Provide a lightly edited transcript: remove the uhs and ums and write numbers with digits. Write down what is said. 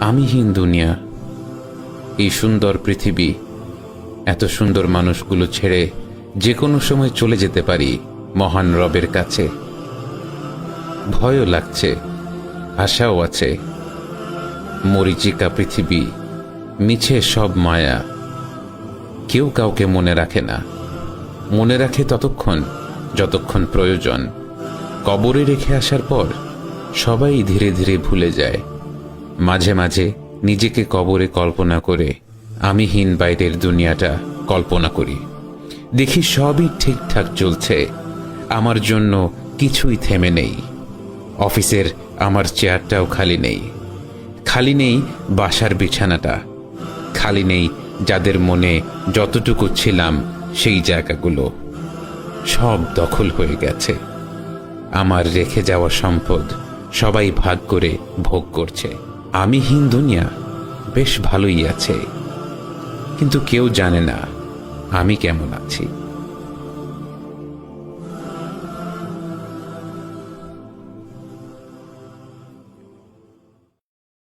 আমিহীন দুনিয়া, এই সুন্দর পৃথিবী, এত সুন্দর মানুষগুলো ছেড়ে যে কোনো সময় চলে যেতে পারি মহান রবের কাছে। ভয়ও লাগছে, আশাও আছে। মরীচিকা পৃথিবী, মিছে সব মায়া। কেউ কাউকে মনে রাখে না, মনে রাখে ততক্ষণ যতক্ষণ প্রয়োজন। কবরে রেখে আসার পর সবাই ধীরে ধীরে ভুলে যায়। মাঝে মাঝে নিজেকে কবরে কল্পনা করে আমিহীন বাইরের দুনিয়াটা কল্পনা করি। দেখি সবই ঠিকঠাক চলছে, আমার জন্য কিছুই থেমে নেই। অফিসের আমার চেয়ারটাও খালি নেই, খালি নেই বাসার বিছানাটা, খালি নেই যাদের মনে যতটুকু ছিলাম সেই জায়গাগুলো। সব দখল হয়ে গেছে। আমার রেখে যাওয়া সম্পদ সবাই ভাগ করে ভোগ করছে। আমিহীন দুনিয়া বেশ ভালোই আছে, কিন্তু কেউ জানে না আমি কেমন আছি।